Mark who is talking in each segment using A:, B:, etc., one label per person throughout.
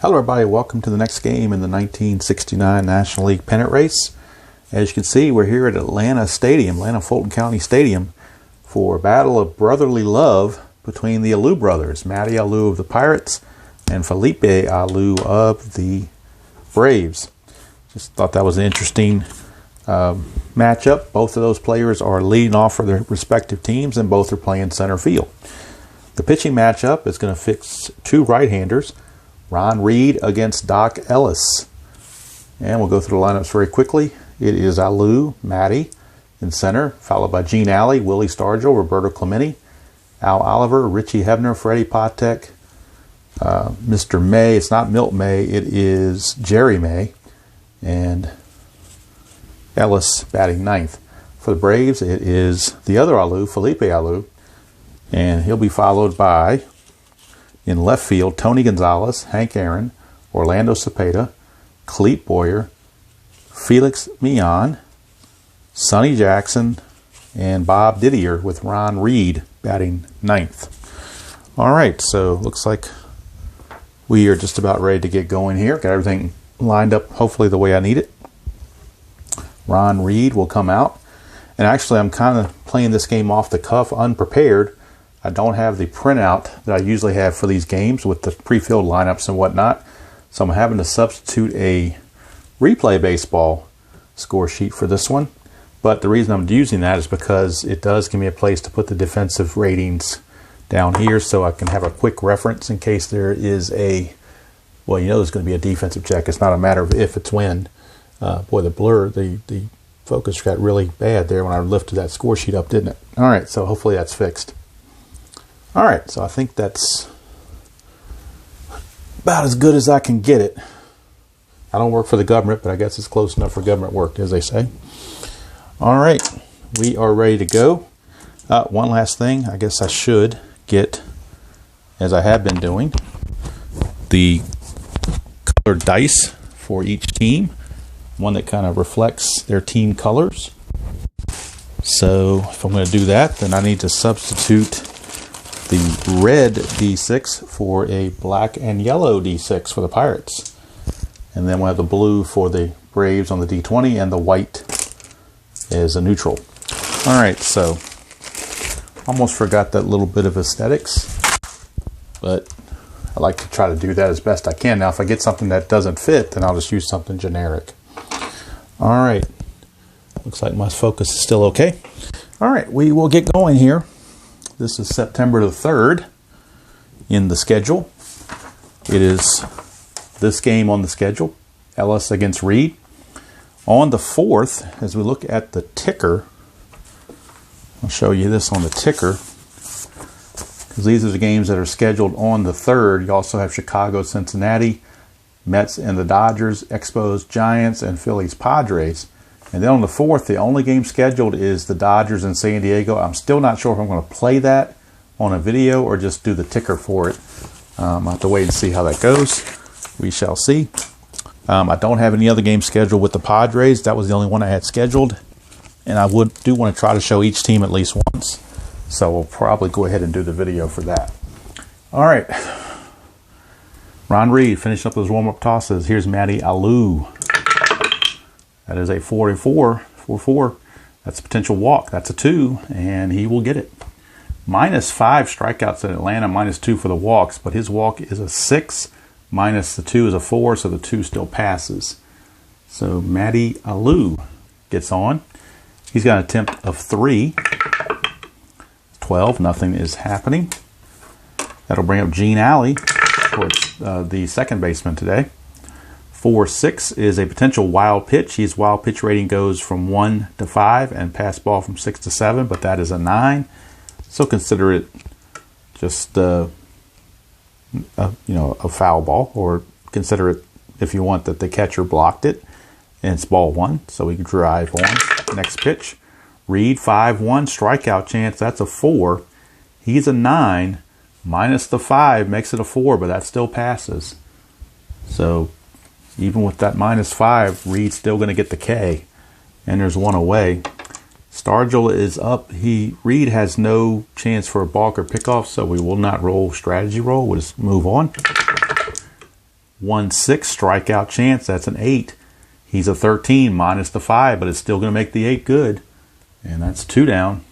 A: Hello everybody, welcome to the next game in the 1969 National League pennant race. As you can see, we're here at Atlanta Fulton County Stadium for a battle of brotherly love between the Alou brothers, Matty Alou of the Pirates and Felipe Alou of the Braves. Just thought that was an interesting matchup. Both of those players are leading off for their respective teams and both are playing center field. The pitching matchup is going to fix two right-handers, Ron Reed against Doc Ellis. And we'll go through the lineups very quickly. It is Alou, Matty in center, followed by Gene Alley, Willie Stargell, Roberto Clemente, Al Oliver, Richie Hebner, Freddie Patek, Mr. May. It's not Milt May, it is Jerry May, and Ellis batting ninth. For the Braves, it is the other Alou, Felipe Alou, and he'll be followed by, in left field, Tony Gonzalez, Hank Aaron, Orlando Cepeda, Clete Boyer, Felix Millan, Sonny Jackson, and Bob Didier with Ron Reed batting ninth. All right, so looks like we are just about ready to get going here. Got everything lined up, hopefully the way I need it. Ron Reed will come out. And actually, I'm kind of playing this game off the cuff, unprepared. I don't have the printout that I usually have for these games with the pre-filled lineups and whatnot. So I'm having to substitute a replay baseball score sheet for this one. But the reason I'm using that is because it does give me a place to put the defensive ratings down here so I can have a quick reference in case there is a, well, you know there's going to be a defensive check. It's not a matter of if, it's when. Boy, the blur, the focus got really bad there when I lifted that score sheet up, didn't it? All right, so hopefully that's fixed. All right, so I think that's about as good as I can get it. I don't work for the government, but I guess it's close enough for government work, as they say. All right, we are ready to go. One last thing, I guess I should get, as I have been doing, the colored dice for each team, one that kind of reflects their team colors. So if I'm going to do that, then I need to substitute the red D6 for a black and yellow D6 for the Pirates. And then we'll have the blue for the Braves on the D20 and the white as a neutral. All right, so almost forgot that little bit of aesthetics, but I like to try to do that as best I can. Now, if I get something that doesn't fit, then I'll just use something generic. All right, looks like my focus is still okay. All right, we will get going here. This is September the 3rd in the schedule. It is this game on the schedule, Ellis against Reed. On the 4th, as we look at the ticker, I'll show you this on the ticker, because these are the games that are scheduled on the 3rd. You also have Chicago, Cincinnati, Mets and the Dodgers, Expos, Giants, and Phillies, Padres. And then on the 4th, the only game scheduled is the Dodgers in San Diego. I'm still not sure if I'm going to play that on a video or just do the ticker for it. I'll have to wait and see how that goes. We shall see. I don't have any other games scheduled with the Padres. That was the only one I had scheduled. And I do want to try to show each team at least once. So we'll probably go ahead and do the video for that. All right. Ron Reed finishing up those warm-up tosses. Here's Matty Alou. That is a 4-4. That's a potential walk. That's a 2, and he will get it. -5 strikeouts in Atlanta, -2 for the walks, but his walk is a 6, minus the 2 is a 4, so the 2 still passes. So Matty Alou gets on. He's got an attempt of 3. 12, nothing is happening. That'll bring up Gene Alley for the second baseman today. 4-6 is a potential wild pitch. His wild pitch rating goes from 1 to 5 and pass ball from 6 to 7, but that is a 9. So consider it just a foul ball, or consider it, if you want, that the catcher blocked it and it's ball 1. So we can drive on. Next pitch, Reed 5-1 strikeout chance. That's a 4. He's a 9. Minus the 5 makes it a 4, but that still passes. So even with that -5, Reed's still going to get the K. And there's one away. Stargell is up. Reed has no chance for a balk or pickoff, so we will not roll strategy roll. We'll just move on. 1-6 strikeout chance. That's an 8. He's a 13 minus the 5, but it's still going to make the 8 good. And that's 2 down.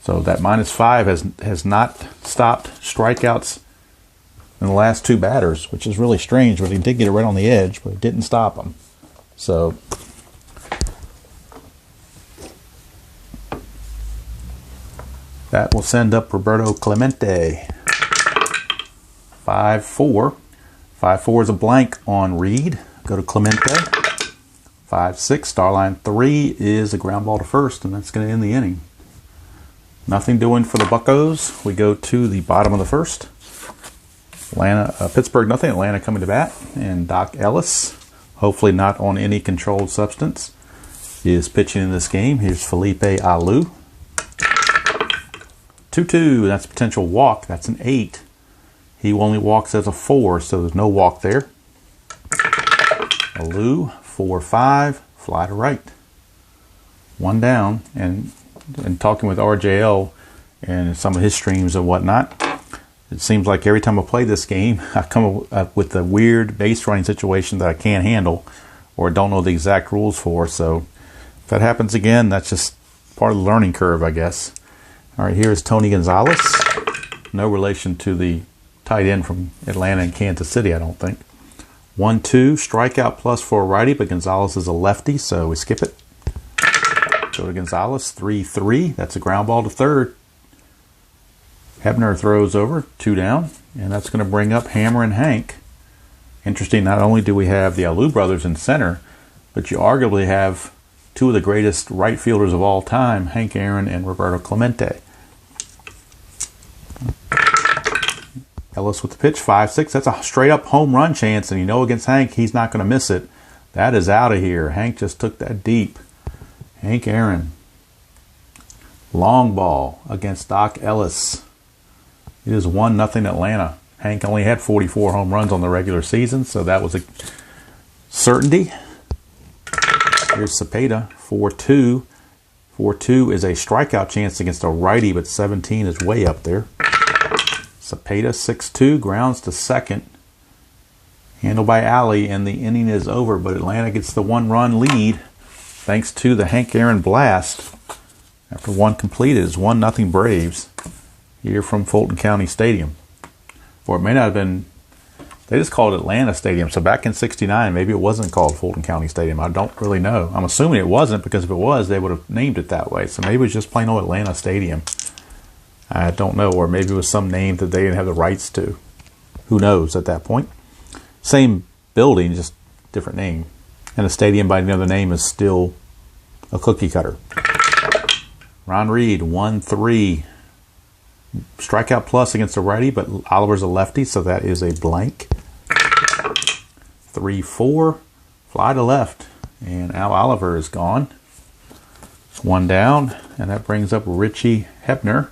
A: So that -5 has not stopped strikeouts in the last 2 batters, which is really strange, but he did get it right on the edge, but it didn't stop him. So that will send up Roberto Clemente. 5-4. 5-4 is a blank on Reed. Go to Clemente. 5-6. Starline 3 is a ground ball to first, and that's going to end the inning. Nothing doing for the Buccos. We go to the bottom of the first. Pittsburgh nothing. Atlanta coming to bat, and Doc Ellis, hopefully not on any controlled substance, is pitching in this game. Here's Felipe Alou. 2-2. That's a potential walk. That's an 8. He only walks as a 4, so there's no walk there. Alou, 4-5, fly to right. 1 down, and talking with RJL and some of his streams and whatnot, it seems like every time I play this game, I come up with a weird base running situation that I can't handle or don't know the exact rules for. So if that happens again, that's just part of the learning curve, I guess. All right, here's Tony Gonzalez. No relation to the tight end from Atlanta and Kansas City, I don't think. 1-2, strikeout plus for a righty, but Gonzalez is a lefty, so we skip it. Go to Gonzalez, 3-3. That's a ground ball to third. Hebner throws over, 2 down, and that's going to bring up Hammer and Hank. Interesting, not only do we have the Alou brothers in center, but you arguably have 2 of the greatest right fielders of all time, Hank Aaron and Roberto Clemente. Ellis with the pitch, 5-6. That's a straight-up home run chance, and you know against Hank, he's not going to miss it. That is out of here. Hank just took that deep. Hank Aaron. Long ball against Doc Ellis. It is 1-0 Atlanta. Hank only had 44 home runs on the regular season, so that was a certainty. Here's Cepeda, 4-2. 4-2 is a strikeout chance against a righty, but 17 is way up there. Cepeda, 6-2, grounds to second. Handled by Alley, and the inning is over, but Atlanta gets the 1-run lead thanks to the Hank Aaron blast. After 1 completed, it's 1-0 Braves here from Fulton County Stadium. Or it may not have been, they just called it Atlanta Stadium. So back in '69, maybe it wasn't called Fulton County Stadium. I don't really know. I'm assuming it wasn't, because if it was, they would have named it that way. So maybe it was just plain old Atlanta Stadium. I don't know. Or maybe it was some name that they didn't have the rights to. Who knows at that point? Same building, just different name. And a stadium by another name is still a cookie cutter. Ron Reed, 1-3. Strikeout plus against a righty, but Oliver's a lefty, so that is a blank. 3-4. Fly to left. And Al Oliver is gone. 1 down, and that brings up Richie Hebner,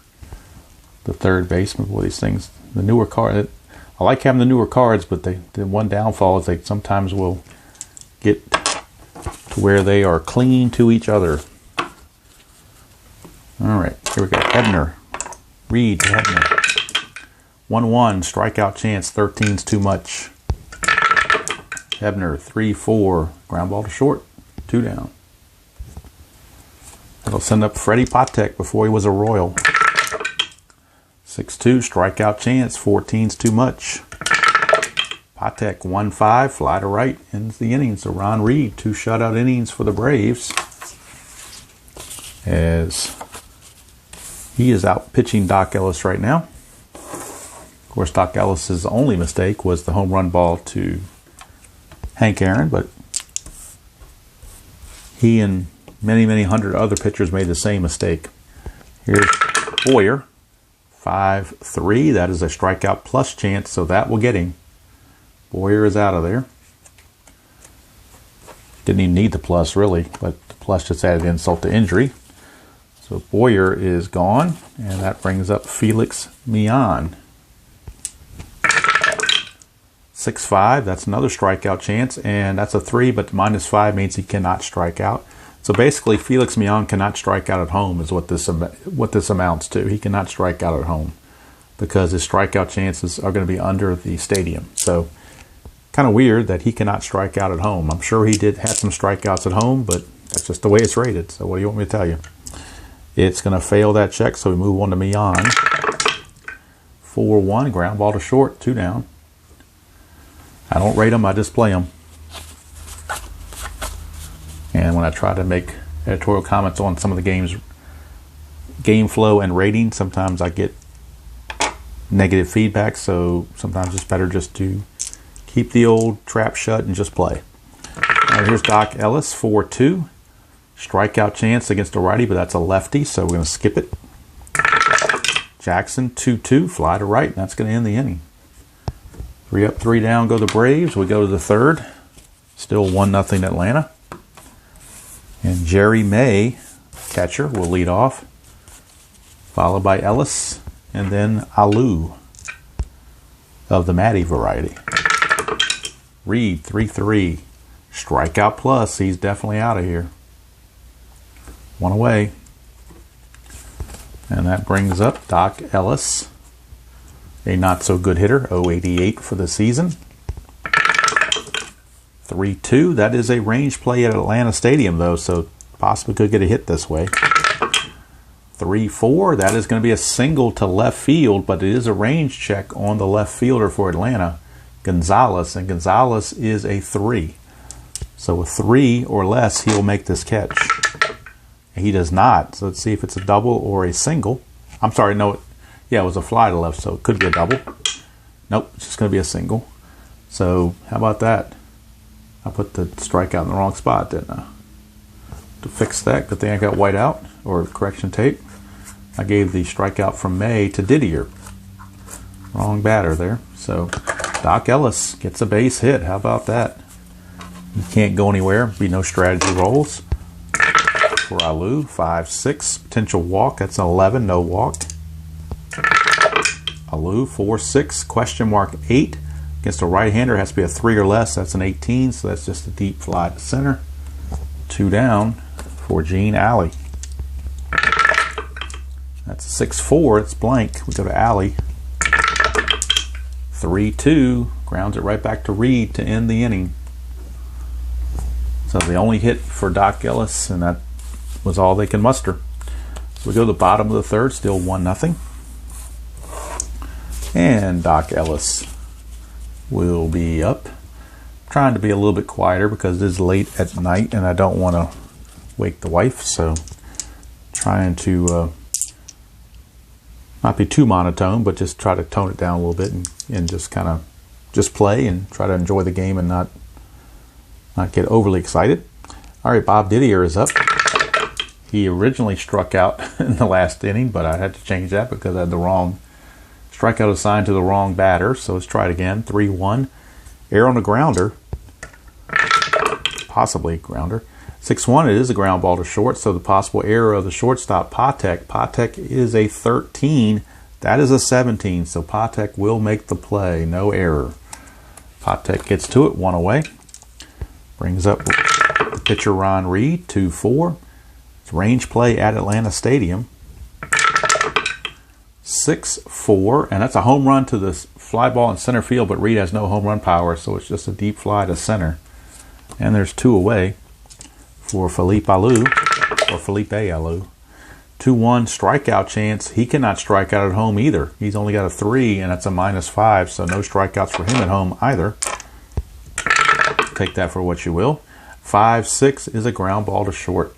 A: the third baseman. Boy, these things, the newer card. I like having the newer cards, but the one downfall is they sometimes will get to where they are clinging to each other. All right, here we go. Hebner. Reed to Hebner. 1-1, strikeout chance, 13's too much. Hebner, 3-4, ground ball to short, 2 down. That'll send up Freddie Patek before he was a Royal. 6-2, strikeout chance, 14's too much. Patek, 1-5, fly to right, ends the inning. So Ron Reed, 2 shutout innings for the Braves, as he is out pitching Doc Ellis right now. Of course, Doc Ellis's only mistake was the home run ball to Hank Aaron, but he and many, many hundred other pitchers made the same mistake. Here's Boyer, 5-3. That is a strikeout plus chance, so that will get him. Boyer is out of there. Didn't even need the plus, really, but the plus just added insult to injury. So Boyer is gone, and that brings up Felix Millan. 6-5, that's another strikeout chance, and that's a 3, but -5 means he cannot strike out. So basically, Felix Millan cannot strike out at home is what this amounts to. He cannot strike out at home because his strikeout chances are going to be under the stadium. So Kind of weird that he cannot strike out at home. I'm sure he did have some strikeouts at home, but that's just the way it's rated. So what do you want me to tell you? It's going to fail that check, so we move on to Mian. 4-1, ground ball to short, 2 down. I don't rate them, I just play them. And when I try to make editorial comments on some of the games, game flow and rating, sometimes I get negative feedback, so sometimes it's better just to keep the old trap shut and just play. All right, here's Doc Ellis, 4-2. Strikeout chance against a righty, but that's a lefty, so we're going to skip it. Jackson, 2-2, fly to right, and that's going to end the inning. 3 up, 3 down, go the Braves. We go to the third. Still 1-0 Atlanta. And Jerry May, catcher, will lead off, followed by Ellis, and then Alou of the Matty variety. Reed, 3-3. Strikeout plus. He's definitely out of here. 1 away. And that brings up Doc Ellis, a not-so-good hitter, 088 for the season. 3-2. That is a range play at Atlanta Stadium, though, so possibly could get a hit this way. 3-4. That is going to be a single to left field, but it is a range check on the left fielder for Atlanta, Gonzalez, and Gonzalez is a 3. So with 3 or less, he'll make this catch. He does not. So let's see if it's a double or a single. I'm sorry, no. Yeah, it was a fly to left, so it could be a double. Nope, it's just going to be a single. So how about that? I put the strikeout in the wrong spot, didn't I? To fix that, good thing I got white out, or correction tape. I gave the strikeout from May to Didier. Wrong batter there. So Doc Ellis gets a base hit. How about that? He can't go anywhere. Be no strategy rolls. For Alou, 5-6. Potential walk. That's an 11. No walk. Alou, 4-6. Question mark 8. Against a right-hander, has to be a 3 or less. That's an 18. So that's just a deep fly to center. 2 down for Gene Alley. That's 6-4. It's blank. We go to Alley. 3-2. Grounds it right back to Reed to end the inning. So the only hit for Doc Ellis, and that was all they can muster. So we go to the bottom of the third, still 1-0. And Doc Ellis will be up. Trying to be a little bit quieter because it is late at night and I don't want to wake the wife. So trying to not be too monotone, but just try to tone it down a little bit and just kind of just play and try to enjoy the game and not get overly excited. All right, Bob Didier is up. He originally struck out in the last inning, but I had to change that because I had the wrong strikeout assigned to the wrong batter. So let's try it again. 3-1. Air on a grounder. Possibly grounder. 6-1. It is a ground ball to short. So the possible error of the shortstop, Patek. Patek is a 13. That is a 17. So Patek will make the play. No error. Patek gets to it. 1 away. Brings up the pitcher Ron Reed. 2-4. It's range play at Atlanta Stadium. 6-4, and that's a home run to the fly ball in center field, but Reed has no home run power, so it's just a deep fly to center. And there's 2 away for Felipe Alou, or Felipe Alou. 2-1 strikeout chance. He cannot strike out at home either. He's only got a 3, and that's a -5, so no strikeouts for him at home either. Take that for what you will. 5-6 is a ground ball to short.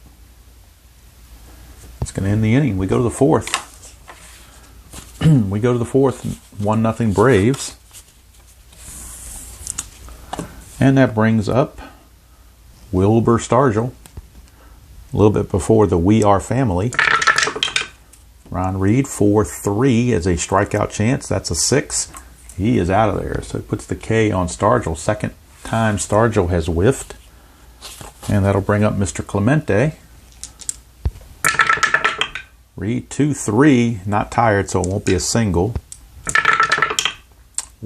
A: It's going to end the inning. We go to the fourth. We go to the fourth, 1-0 Braves. And that brings up Wilbur Stargell. A little bit before the We Are family. Ron Reed, 4-3 is a strikeout chance. That's a 6. He is out of there. So it puts the K on Stargell. Second time Stargell has whiffed. And that'll bring up Mr. Clemente. Reed, 2-3, not tired, so it won't be a single.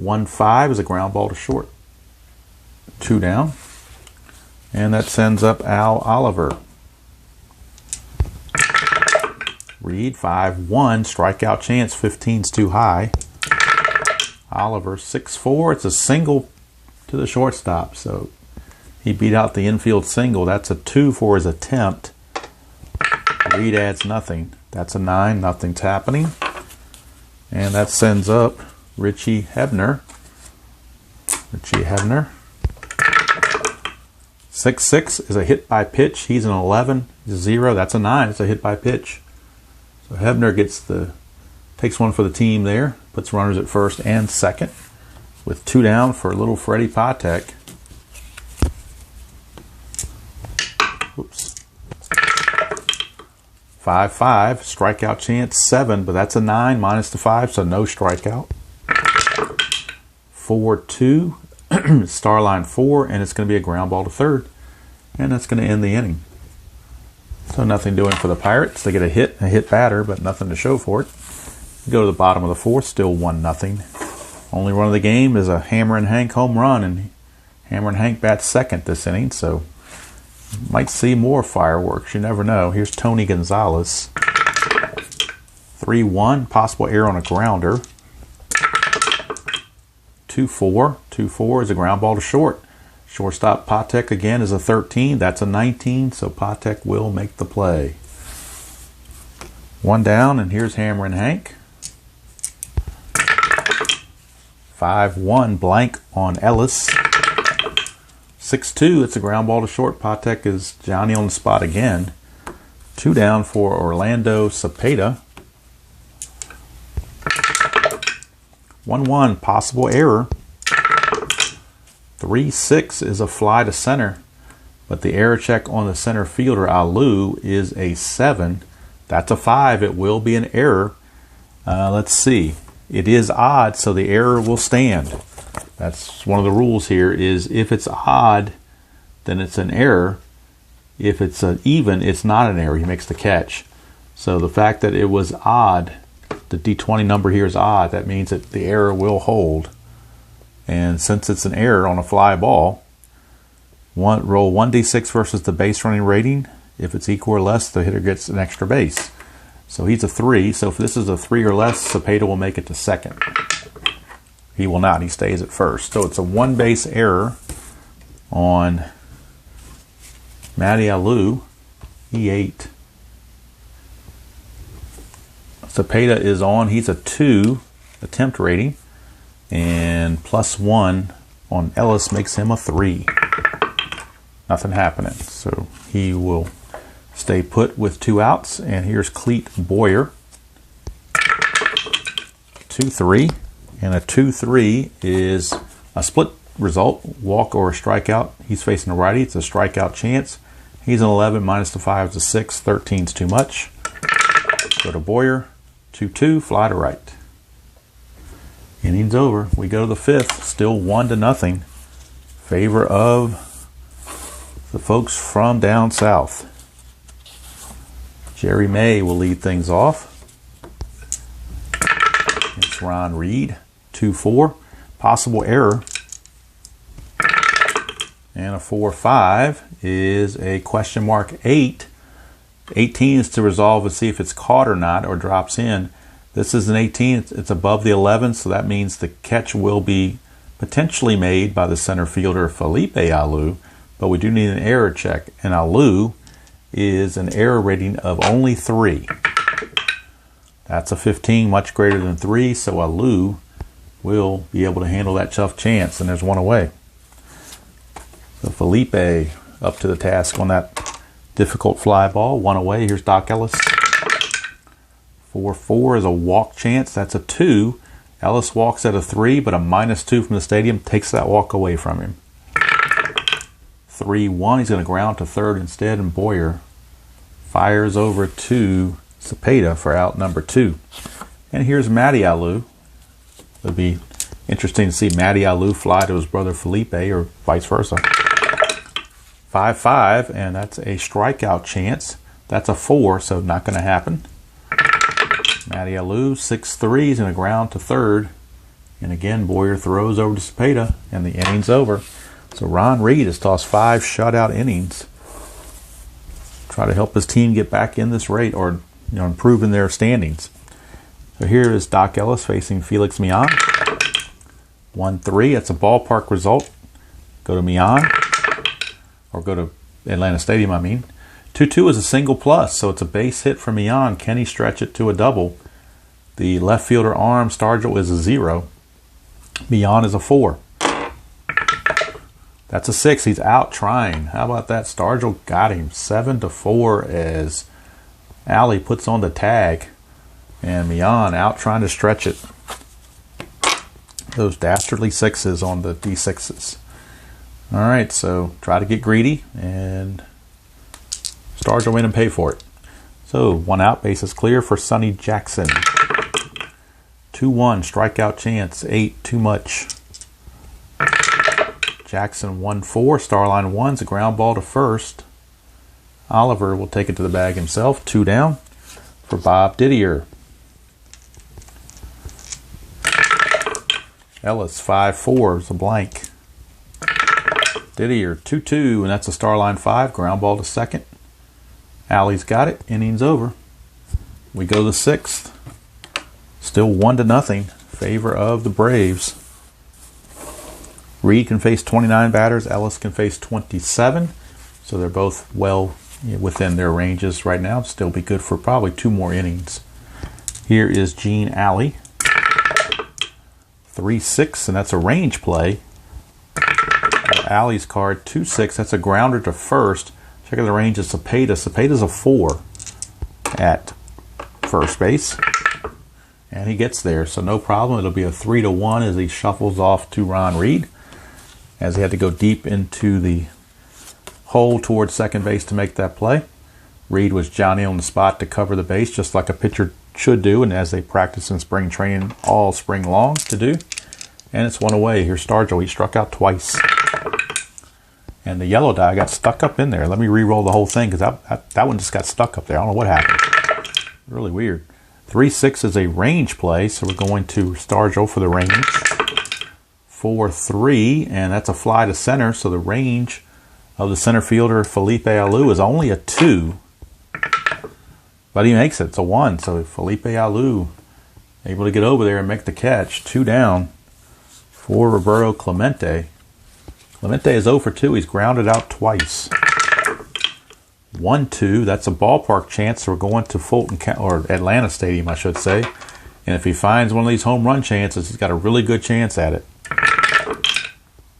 A: 1-5 is a ground ball to short. 2 down. And that sends up Al Oliver. Reed, 5-1, strikeout chance, 15's too high. Oliver, 6-4, it's a single to the shortstop. So he beat out the infield single. That's a 2 for his attempt. Reed adds nothing. That's a 9. Nothing's happening. And that sends up Richie Hebner. 6-6 is a hit by pitch. He's an 11-0. That's a 9. It's a hit by pitch. So Hebner takes one for the team there. Puts runners at first and second with 2 down for little Freddie Patek. Oops. 5-5. Strikeout chance 7, but that's a 9 minus the 5, so no strikeout. 4-2. Starline 4, and it's going to be a ground ball to third. And that's going to end the inning. So nothing doing for the Pirates. They get a hit batter, but nothing to show for it. Go to the bottom of the 4th, still 1-0. Only run of the game is a Hammer and Hank home run, and Hammer and Hank bats second this inning, so might see more fireworks. You never know. Here's Tony Gonzalez. 3-1, possible error on a grounder. 2-4. 2-4 is a ground ball to short. Shortstop Patek again is a 13. That's a 19, so Patek will make the play. 1 down, and here's Hammer and Hank. 5-1 blank on Ellis. 6-2, it's a ground ball to short. Patek is Johnny on the spot again. 2 down for Orlando Cepeda. 1-1, possible error. 3-6 is a fly to center, but the error check on the center fielder, Alou, is a 7. That's a 5. It will be an error. Let's see. It is odd, so the error will stand. That's one of the rules here, is if it's odd, then it's an error. If it's even, it's not an error. He makes the catch. So the fact that it was odd, the D20 number here is odd, that means that the error will hold. And since it's an error on a fly ball, roll 1d6 versus the base running rating. If it's equal or less, the hitter gets an extra base. So he's a 3. So if this is a 3 or less, Cepeda will make it to second. He will not. He stays at first. So it's a 1 base error on Matty Alou, E8. Cepeda is on. He's a 2 attempt rating. And +1 on Ellis makes him a 3. Nothing happening. So he will stay put with 2 outs. And here's Cleet Boyer. 2-3. And a 2-3 is a split result, walk or a strikeout. He's facing a righty. It's a strikeout chance. He's an 11 minus the 5 is a 6. 13's too much. Go to Boyer. 2-2, fly to right. Inning's over. We go to the 5th, still 1-0. Favor of the folks from down south. Jerry May will lead things off. It's Ron Reed. 2-4. Possible error. And a 4-5 is a question mark 8. 18 is to resolve and see if it's caught or not, or drops in. This is an 18. It's above the 11, so that means the catch will be potentially made by the center fielder Felipe Alou, but we do need an error check. And Alou is an error rating of only 3. That's a 15, much greater than 3, so Alou will be able to handle that tough chance, and there's 1 away. So Felipe up to the task on that difficult fly ball. 1 away. Here's Doc Ellis. 4-4 is a walk chance. That's a 2. Ellis walks at a 3, but a -2 from the stadium takes that walk away from him. 3-1. He's going to ground to third instead, and Boyer fires over to Cepeda for out number 2. And here's Matty Alou. It'll be interesting to see Matty Alou fly to his brother Felipe, or vice versa. 5-5, and that's a strikeout chance. That's a 4, so not going to happen. Matty Alou, 6-3, is going to ground to third. And again, Boyer throws over to Cepeda, and the inning's over. So Ron Reed has tossed 5 shutout innings. Try to help his team get back in this rate, or improve in their standings. So here is Doc Ellis facing Felix Millan. 1-3, that's a ballpark result. go to Mian, or go to Atlanta Stadium, I mean. 2-2 is a single plus, so it's a base hit for Mian. Can he stretch it to a double? The left fielder arm, Stargell, is a 0. Mian is a 4. That's a 6. He's out trying. How about that? Stargell got him. 7-4 as Alley puts on the tag. And Mian out trying to stretch it. Those dastardly 6s on the D6s. All right, so try to get greedy, and Stargell win and pay for it. So 1 out, base is clear for Sonny Jackson. 2-1, strikeout chance, 8, too much. Jackson 1-4, Starline 1's a ground ball to first. Oliver will take it to the bag himself. 2 down for Bob Didier. Ellis 5-4 is a blank. Didier 2-2, and that's a Starline 5, ground ball to second. Alley's got it, innings over. We go to the 6th. Still 1-0, favor of the Braves. Reed can face 29 batters, Ellis can face 27. So they're both well within their ranges right now. Still be good for probably 2 more innings. Here is Gene Alley. 3-6, and that's a range play. Alley's card, 2-6, that's a grounder to first. Check out the range of Cepeda. Cepeda's a 4 at first base. And he gets there, so no problem. It'll be a 3-1 as he shuffles off to Ron Reed, as he had to go deep into the hole towards second base to make that play. Reed was Johnny on the spot to cover the base, just like a pitcher should do, and as they practice in spring training all spring long to do. And it's 1 away. Here's Stargell. He struck out twice. And the yellow die got stuck up in there. Let me re-roll the whole thing, because that one just got stuck up there. I don't know what happened. Really weird. 3-6 is a range play, so we're going to Stargell for the range. 4-3, and that's a fly to center, so the range of the center fielder, Felipe Alou, is only a 2. But he makes it. It's a 1, so Felipe Alou able to get over there and make the catch. 2 down for Roberto Clemente. Clemente is 0 for 2. He's grounded out twice. 1-2. That's a ballpark chance. So we're going to Fulton or Atlanta Stadium, I should say. And if he finds one of these home run chances, he's got a really good chance at it.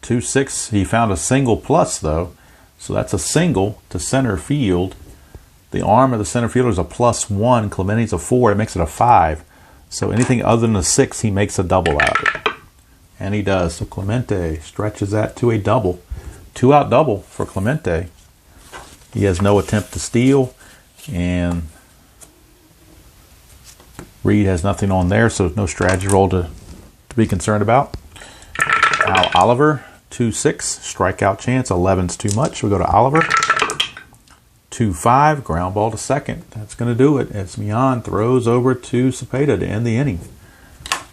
A: 2-6. He found a single plus though, so that's a single to center field. The arm of the center fielder is a +1. Clemente's a 4. It makes it a 5. So anything other than a 6, he makes a double out of it. And he does. So Clemente stretches that to a double. 2-out double for Clemente. He has no attempt to steal. And Reed has nothing on there, so no strategy roll to be concerned about. Now Oliver, 2-6. Strikeout chance. 11's too much. We go to Oliver. 2-5. Ground ball to second. That's going to do it as Mian throws over to Cepeda to end the inning.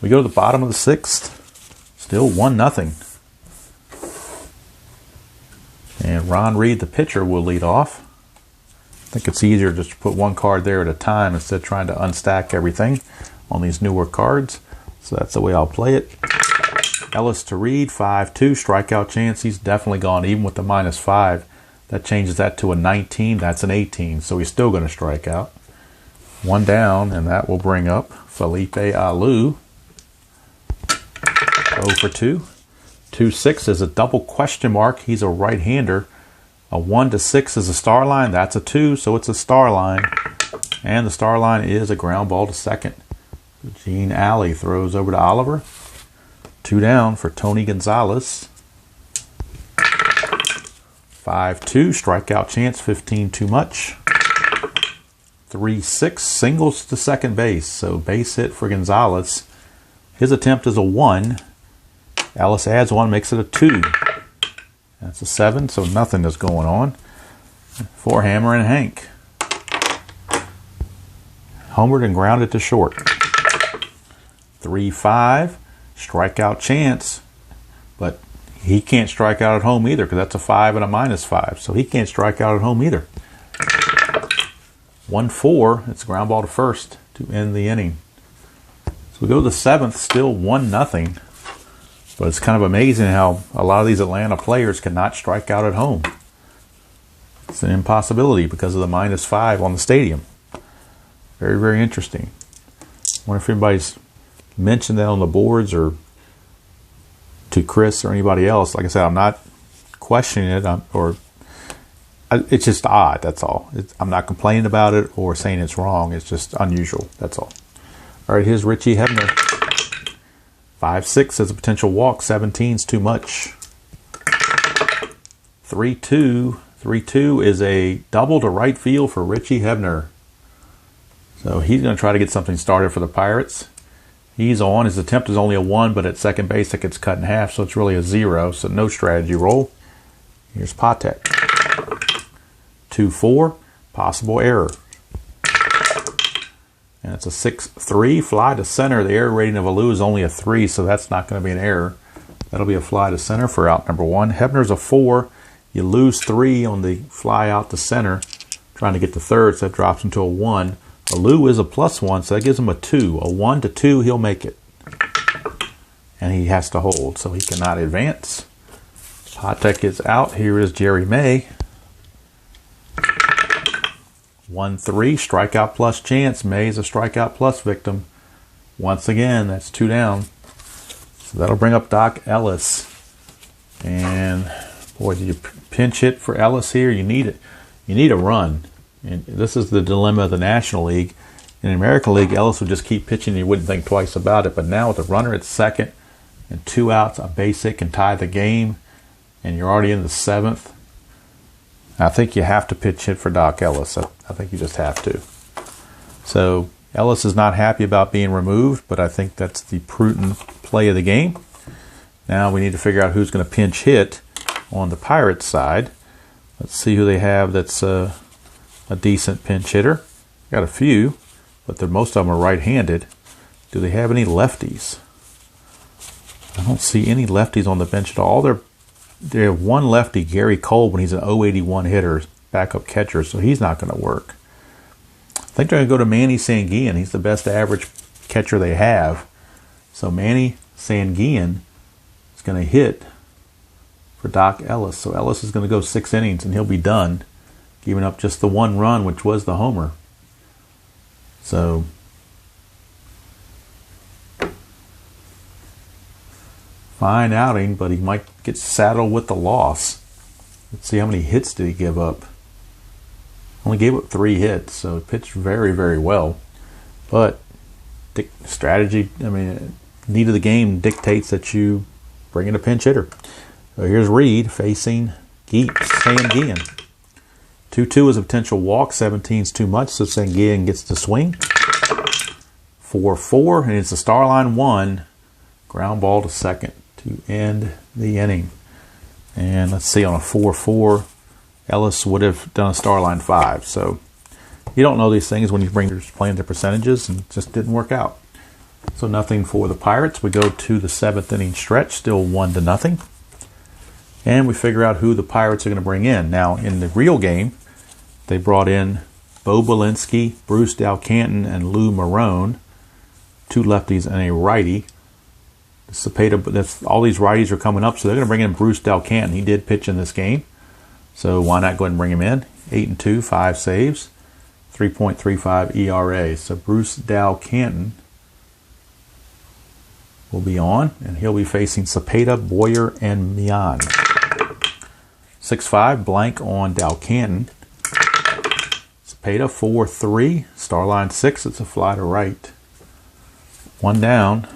A: We go to the bottom of the 6th. Still 1-0. And Ron Reed, the pitcher, will lead off. I think it's easier just to put one card there at a time instead of trying to unstack everything on these newer cards. So that's the way I'll play it. Ellis to Reed, 5-2. Strikeout chance. He's definitely gone even with the -5. That changes that to a 19. That's an 18. So he's still going to strike out. 1 down, and that will bring up Felipe Alou. 0 for 2. 2-6 is a double question mark. He's a right-hander. A 1-6 is a star line. That's a 2, so it's a star line. And the star line is a ground ball to second. Gene Alley throws over to Oliver. 2 down for Tony Gonzalez. 5-2, strikeout chance, 15 too much. 3-6, singles to second base, so base hit for Gonzalez. His attempt is a 1. Ellis adds 1, makes it a 2. That's a 7, so nothing is going on. For Hammer and Hank. Homered and grounded to short. 3-5, strikeout chance, but he can't strike out at home either because that's a 5 and a -5. So he can't strike out at home either. 1-4. It's a ground ball to first to end the inning. So we go to the 7th, still 1-0. But it's kind of amazing how a lot of these Atlanta players cannot strike out at home. It's an impossibility because of the -5 on the stadium. Very, very interesting. I wonder if anybody's mentioned that on the boards or to Chris or anybody else. Like I said, I'm not questioning it, it's just odd, that's all. I'm not complaining about it or saying it's wrong. It's just unusual, that's all. All right, here's Richie Hebner. 5-6 as a potential walk. 17's too much. 3-2. 3-2 is a double to right field for Richie Hebner. So he's going to try to get something started for the Pirates. He's on. His attempt is only a 1, but at second base it gets cut in half, so it's really a 0. So no strategy roll. Here's Patek. 2-4. Possible error. And it's a 6-3. Fly to center. The error rating of Alou is only a 3, so that's not going to be an error. That'll be a fly to center for out number 1. Hebner's a 4. You lose 3 on the fly out to center, trying to get to third, so that drops into a 1. Alou is a +1, so that gives him a 2. A 1 to 2, he'll make it. And he has to hold, so he cannot advance. Patek is out. Here is Jerry May. 1-3, strikeout plus chance. May is a strikeout plus victim. Once again, that's 2 down. So that'll bring up Doc Ellis. And boy, do you pinch hit for Ellis here? You need it. You need a run. And this is the dilemma of the National League. In the American League, Ellis would just keep pitching and you wouldn't think twice about it. But now with the runner at second and 2 outs, a base hit can tie the game, and you're already in the 7th. I think you have to pitch hit for Doc Ellis. I think you just have to. So Ellis is not happy about being removed, but I think that's the prudent play of the game. Now we need to figure out who's going to pinch hit on the Pirates side. Let's see who they have that's a decent pinch hitter. Got a few, but most of them are right-handed. Do they have any lefties? I don't see any lefties on the bench at all. They have one lefty, Gary Cole, when he's an 081 hitter, backup catcher, so he's not going to work. I think they're going to go to Manny Sanguillen. He's the best average catcher they have. So Manny Sanguillen is going to hit for Doc Ellis. So Ellis is going to go 6 innings, and he'll be done, giving up just the 1 run, which was the homer. So fine outing, but he might get saddled with the loss. Let's see, how many hits did he give up? Only gave up 3 hits, so he pitched very, very well. But strategy, need of the game dictates that you bring in a pinch hitter. So here's Reed facing Sanguillen. 2-2 is a potential walk. 17's too much, so Sanguillen gets to swing. 4-4, and it's a star line 1. Ground ball to second to end the inning. And let's see, on a 4-4, Ellis would have done a star line 5. So you don't know these things when you bring playing the percentages, and it just didn't work out. So nothing for the Pirates. We go to the 7th inning stretch, still 1-0. And we figure out who the Pirates are going to bring in. Now, in the real game, they brought in Bo Belinsky, Bruce Dalcanton, and Lou Marone, 2 lefties and a righty. Cepeda, all these righties are coming up, so they're going to bring in Bruce Dalcanton. He did pitch in this game, so why not go ahead and bring him in? 8-2, 5 saves, 3.35 ERA. So Bruce Dalcanton will be on, and he'll be facing Cepeda, Boyer, and Mian. 6-5, blank on Dalcanton. Cepeda, 4-3, star line 6, it's a fly to right. 1 down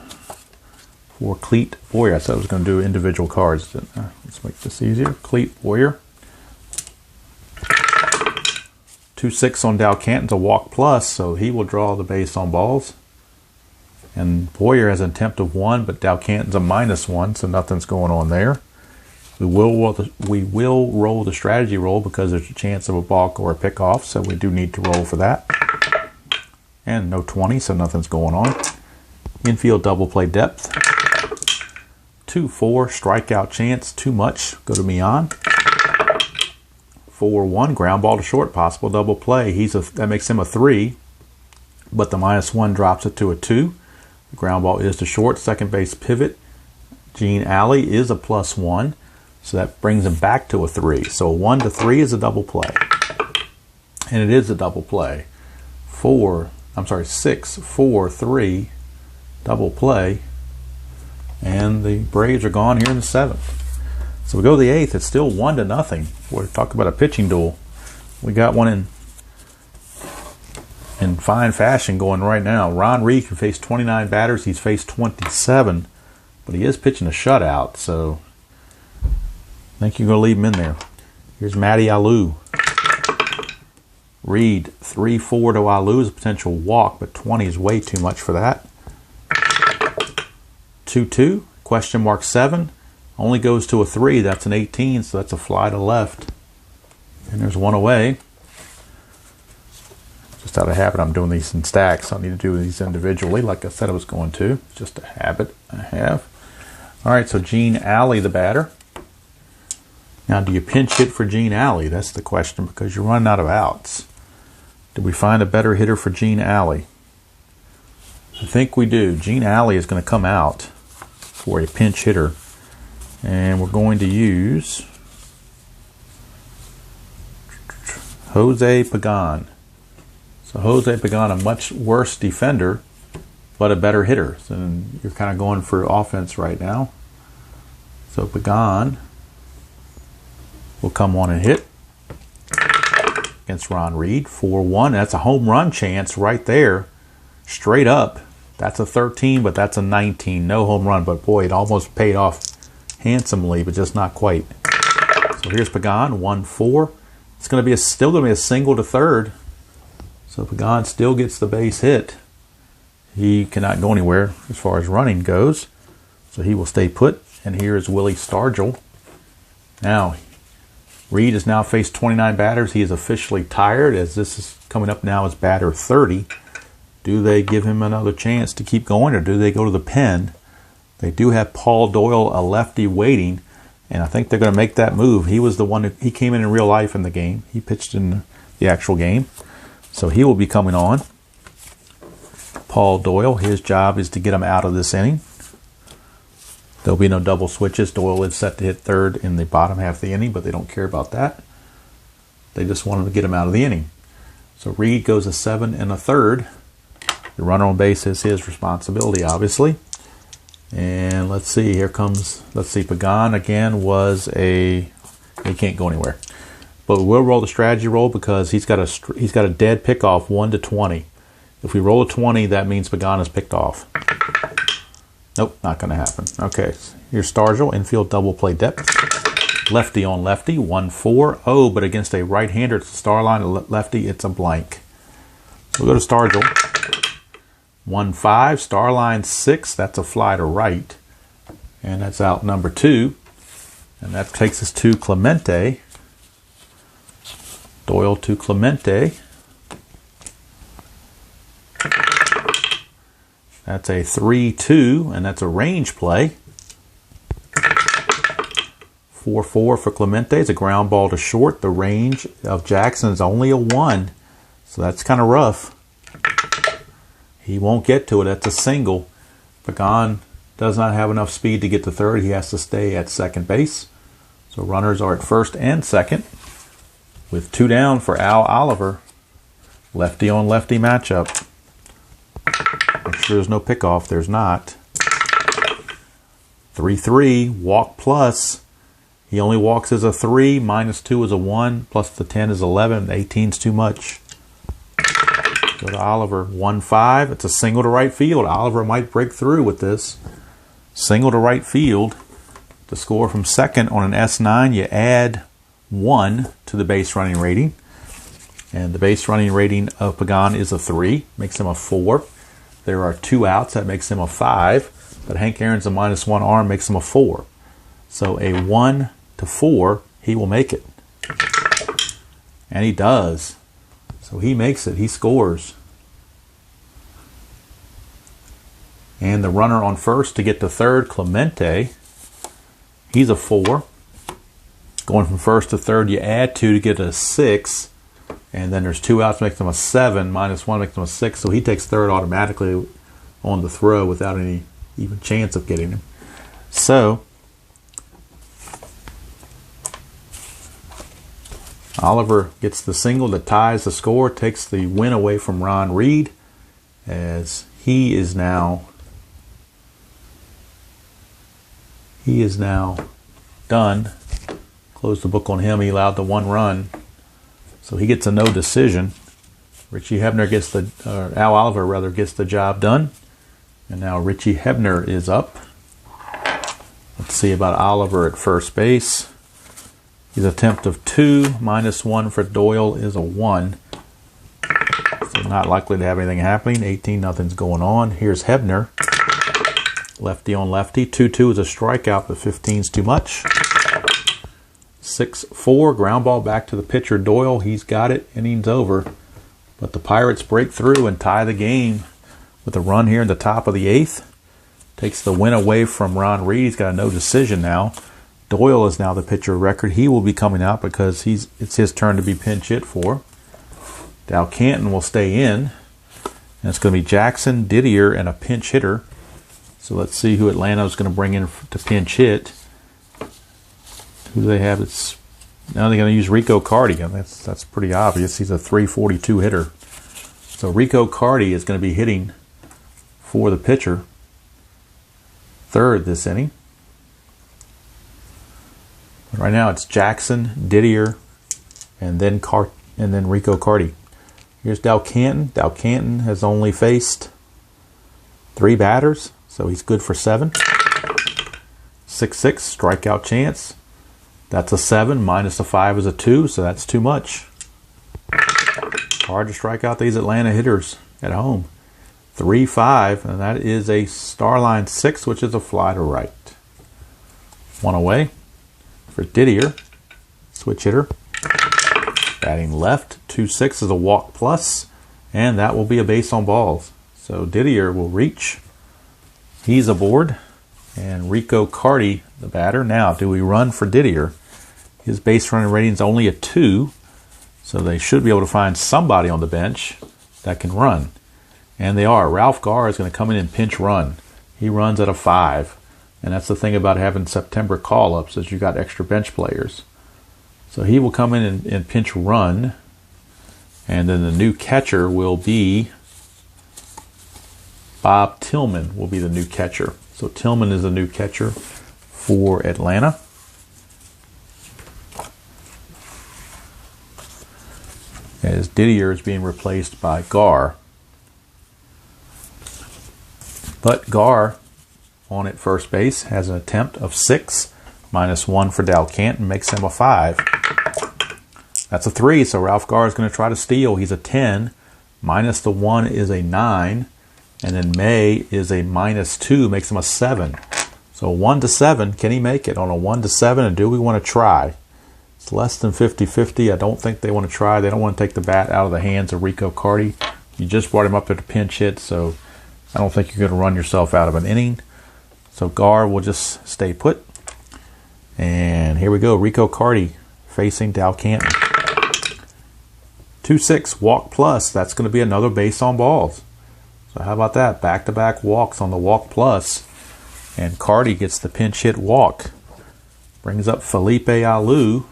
A: for Cleet Boyer. I said I was going to do individual cards. Let's make this easier. Cleet Boyer. 2-6 on Dalcanton's a walk plus, so he will draw the base on balls. And Boyer has an attempt of 1, but Dalcanton's a -1, so nothing's going on there. We will roll the strategy roll because there's a chance of a balk or a pickoff, so we do need to roll for that. And no 20, so nothing's going on. Infield double play depth. 2-4, strikeout chance, too much. Go to Mian. 4-1, ground ball to short, possible double play. That makes him a 3, but the -1 drops it to a 2. The ground ball is to short, second base pivot. Gene Alley is a +1, so that brings him back to a 3. So a 1 to 3 is a double play. And it is a double play. 6, 4, 3, double play. And the Braves are gone here in the 7th. So we go to the 8th. It's still 1-0. We're talking about a pitching duel. We got one in fine fashion going right now. Ron Reed can face 29 batters. He's faced 27, but he is pitching a shutout, so I think you're going to leave him in there. Here's Matty Alou. Reed 3-4 to Alou is a potential walk, but 20 is way too much for that. 2-2, question mark 7, only goes to a 3. That's an 18, so that's a fly to left. And there's one away. Just out of habit, I'm doing these in stacks. I need to do these individually like I said I was going to. It's just a habit I have. All right, so Gene Alley, the batter. Now, do you pinch hit for Gene Alley? That's the question, because you're running out of outs. Did we find a better hitter for Gene Alley? I think we do. Gene Alley is going to come out for a pinch hitter. And we're going to use Jose Pagan. So Jose Pagan, a much worse defender, but a better hitter. So you're kind of going for offense right now. So Pagan will come on and hit against Ron Reed. 4-1. That's a home run chance right there. Straight up. That's a 13, but that's a 19. No home run, but boy, it almost paid off handsomely, but just not quite. So here's Pagan, 1-4. It's going to be still going to be a single to third. So Pagan still gets the base hit. He cannot go anywhere as far as running goes. So he will stay put. And here is Willie Stargell. Now, Reed has now faced 29 batters. He is officially tired, as this is coming up now as batter 30. Do they give him another chance to keep going, or do they go to the pen? They do have Paul Doyle, a lefty, waiting, and I think they're going to make that move. He was the one he came in real life in the game. He pitched in the actual game. So he will be coming on. Paul Doyle, his job is to get him out of this inning. There'll be no double switches. Doyle is set to hit third in the bottom half of the inning, but they don't care about that. They just want him to get him out of the inning. So Reed goes a 7 1/3. The runner on base is his responsibility, obviously. And let's see, Pagan again he can't go anywhere. But we'll roll the strategy roll because he's got a dead pickoff 1-20. If we roll a 20, that means Pagan is picked off. Nope, not going to happen. Okay, here's Stargell, infield double play depth. Lefty on lefty, 1-4. Oh, but against a right-hander, it's a star line. Lefty, it's a blank. So we'll go to Stargell. 1-5, star line 6. That's a fly to right. And that's out number 2. And that takes us to Clemente. Doyle to Clemente. That's a 3-2, and that's a range play. 4-4 for Clemente. It's a ground ball to short. The range of Jackson is only a 1, so that's kind of rough. He won't get to it. That's a single. Pagan does not have enough speed to get to third. He has to stay at second base. So runners are at first and second. With 2 down for Al Oliver. Lefty on lefty matchup. Make sure there's no pickoff. There's not. 3-3, walk plus. He only walks as a 3, -2 is a 1, plus the 10 is 11, 18's too much. Go to Oliver, 1-5. It's a single to right field. Oliver might break through with this. Single to right field. To score from second on an S9, you add 1 to the base running rating. And the base running rating of Pagan is a 3. Makes him a 4. There are 2 outs. That makes him a 5. But Hank Aaron's a -1 arm makes him a 4. So a 1-4, he will make it. And he does. So he makes it. He scores. And the runner on first to get to third, Clemente, he's a 4. Going from first to third, you add 2 to get a 6. And then there's 2 outs, makes him a 7. -1 makes him a 6. So he takes third automatically on the throw without any even chance of getting him. So Oliver gets the single that ties the score, takes the win away from Ron Reed, as he is now done. Close the book on him. He allowed the 1 run, so he gets a no decision. Richie Hebner gets Al Oliver rather gets the job done, and now Richie Hebner is up. Let's see about Oliver at first base. His attempt of 2 minus 1 for Doyle is a 1. So not likely to have anything happening. 18, nothing's going on. Here's Hebner. Lefty on lefty. 2-2 is a strikeout, but 15's too much. 6-4, ground ball back to the pitcher Doyle. He's got it. Inning's over. But the Pirates break through and tie the game with a run here in the top of the 8th. Takes the win away from Ron Reed. He's got a no decision now. Doyle is now the pitcher of record. He will be coming out because it's his turn to be pinch hit for. Dow Canton will stay in. And it's going to be Jackson, Didier, and a pinch hitter. So let's see who Atlanta is going to bring in to pinch hit. Who do they have? Now they're going to use Rico Carty. That's pretty obvious. He's a .342 hitter. So Rico Carty is going to be hitting for the pitcher. Third this inning. Right now it's Jackson, Didier, and then Rico Carty. Here's Dow Canton. Dow Canton has only faced 3 batters, so he's good for 7. 6-6, strikeout chance. That's a 7, minus a 5 is a 2, so that's too much. Hard to strike out these Atlanta hitters at home. 3-5, and that is a star line 6, which is a fly to right. 1 away for Didier, switch hitter. Batting left, 2-6 is a walk plus, and that will be a base on balls. So Didier will reach. He's aboard, and Rico Carty, the batter. Now, do we run for Didier? His base running rating is only a 2, so they should be able to find somebody on the bench that can run. And they are. Ralph Garr is going to come in and pinch run. He runs at a 5. And that's the thing about having September call-ups, is you got extra bench players. So he will come in and pinch run. And then the new catcher will be Bob Tillman will be the new catcher. So Tillman is the new catcher for Atlanta. As Didier is being replaced by Garr. But Garr, on at first base, has an attempt of 6, minus 1 for Dow Canton, makes him a 5. That's a 3, so Ralph Garr is going to try to steal. He's a 10, minus the 1 is a 9, and then May is a minus 2, makes him a 7. So 1-7, can he make it on a 1-7, and do we want to try? It's less than 50-50. I don't think they want to try. They don't want to take the bat out of the hands of Rico Carty. You just brought him up at a pinch hit, so I don't think you're going to run yourself out of an inning. So Garr will just stay put. And here we go. Rico Carty facing Dow Canton. 2-6, walk plus. That's going to be another base on balls. So how about that? Back-to-back walks on the walk plus. And Carty gets the pinch hit walk. Brings up Felipe Alou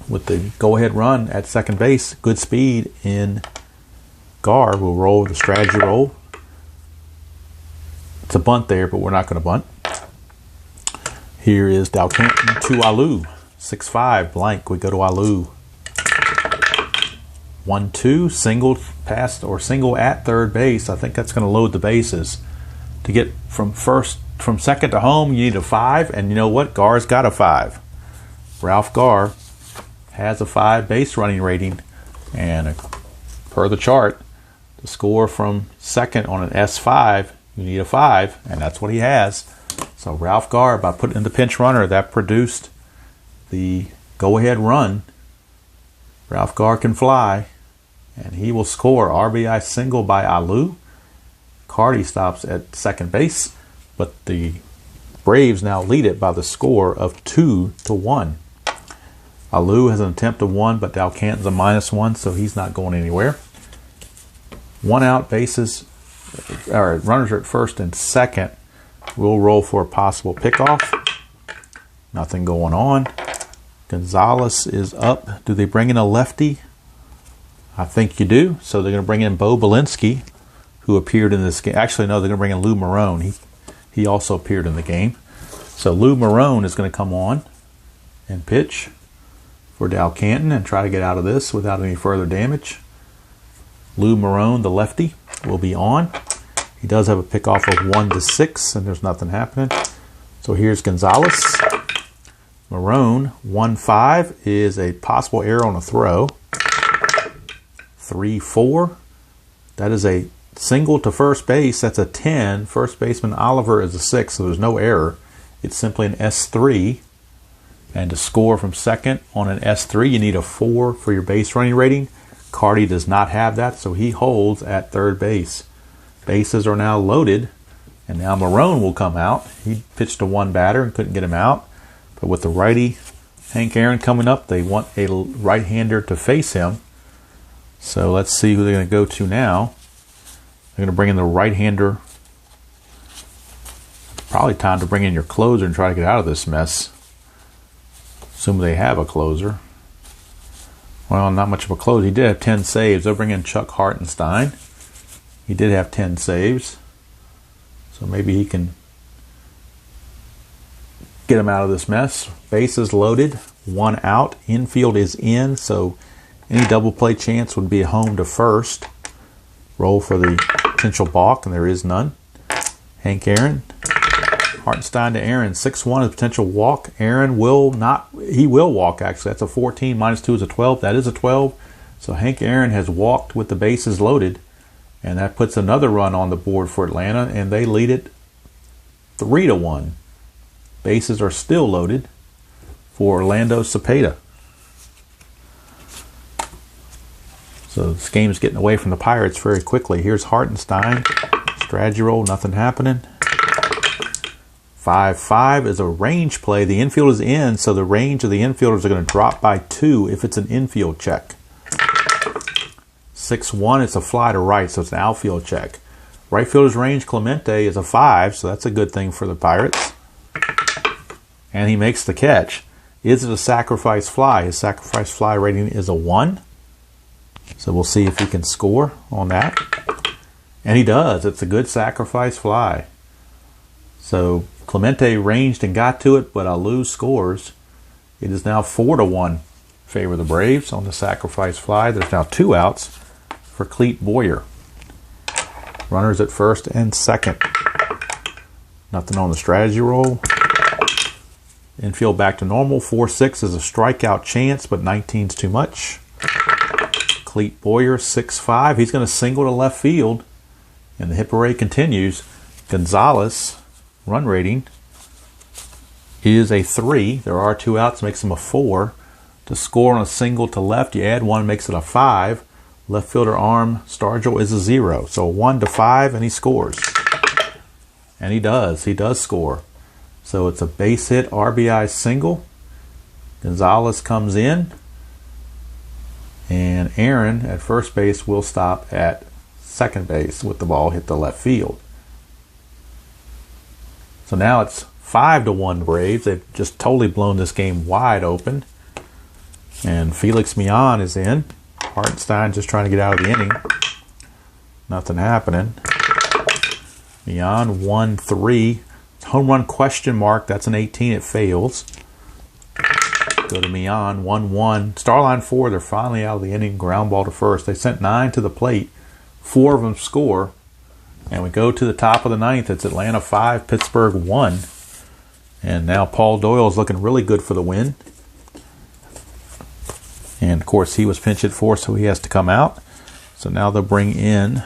A: with the go-ahead run at second base. Good speed in. Garr will roll the strategy roll. It's a bunt there, but we're not going to bunt. Here is Dow Canton to Alou. 6-5, blank. We go to Alou. 1-2, single past or single at third base. I think that's going to load the bases. To get from second to home, you need a 5, and you know what? Garr's got a 5. Ralph Garr has a 5 base running rating, and per the chart, to score from second on an S5, you need a 5, and that's what he has. So Ralph Garr, by putting in the pinch runner, that produced the go-ahead run. Ralph Garr can fly, and he will score. RBI single by Alou. Carty stops at second base, but the Braves now lead it by the score of 2-1. Alou has an attempt of 1, but Dow Canton's a -1, so he's not going anywhere. 1 out, bases, or runners are at first and second. We'll roll for a possible pickoff. Nothing going on. Gonzalez is up. Do they bring in a lefty? I think you do. So they're going to bring in Bo Belinsky, who appeared in this game. Actually, no, they're going to bring in Lou Marone. He also appeared in the game. So Lou Marone is going to come on and pitch for Dow Canton and try to get out of this without any further damage. Lou Marone, the lefty, will be on. He does have a pickoff of 1-6, and there's nothing happening. So here's Gonzalez. Marone, 1-5 is a possible error on a throw. 3-4. That is a single to first base. That's a 10. First baseman Oliver is a 6, so there's no error. It's simply an S3. And to score from second on an S3, you need a 4 for your base running rating. Carty does not have that, so he holds at third base. Bases are now loaded, and now Marone will come out. He pitched to one batter and couldn't get him out. But with the righty, Hank Aaron, coming up, they want a right-hander to face him. So let's see who they're going to go to now. They're going to bring in the right-hander. Probably time to bring in your closer and try to get out of this mess. Assume they have a closer. Well, not much of a closer. He did have 10 saves. They'll bring in Chuck Hartenstein. He did have 10 saves. So maybe he can get him out of this mess. Bases loaded. 1 out. Infield is in. So any double play chance would be a home to first. Roll for the potential balk, and there is none. Hank Aaron. Hartenstein to Aaron. 6-1 is potential walk. Aaron will not. He will walk, actually. That's a 14. -2 is a 12. That is a 12. So Hank Aaron has walked with the bases loaded. And that puts another run on the board for Atlanta, and they lead it 3-1. Bases are still loaded for Orlando Cepeda. So this game is getting away from the Pirates very quickly. Here's Hartenstein. Strategy roll, nothing happening. 5-5 is a range play. The infield is in, so the range of the infielders are going to drop by 2 if it's an infield check. 6-1, it's a fly to right, so it's an outfield check. Right fielder's range, Clemente, is a 5, so that's a good thing for the Pirates. And he makes the catch. Is it a sacrifice fly? His sacrifice fly rating is a 1. So we'll see if he can score on that. And he does. It's a good sacrifice fly. So Clemente ranged and got to it, but Alou scores. It is now 4-1 favor of the Braves on the sacrifice fly. There's now 2 outs for Clete Boyer. Runners at first and second. Nothing on the strategy roll. Infield back to normal. 4-6 is a strikeout chance, but 19's too much. Clete Boyer, 6-5. He's going to single to left field, and the hit parade continues. Gonzalez, run rating is a 3. There are 2 outs, makes him a 4. To score on a single to left, you add 1, makes it a 5. Left fielder arm, Stargell, is a 0. So 1-5, and he scores. And he does. He does score. So it's a base hit RBI single. Gonzalez comes in. And Aaron at first base will stop at second base with the ball hit the left field. So now it's 5-1 Braves. They've just totally blown this game wide open. And Felix Millan is in. Hartenstein just trying to get out of the inning. Nothing happening. Millan, 1-3. Home run question mark. That's an 18. It fails. Go to Millan, 1-1. Starline 4. They're finally out of the inning. Ground ball to first. They sent 9 to the plate. 4 of them score. And we go to the top of the 9th. It's Atlanta 5, Pittsburgh 1. And now Paul Doyle is looking really good for the win. And, of course, he was pinch hit for, so he has to come out. So now they'll bring in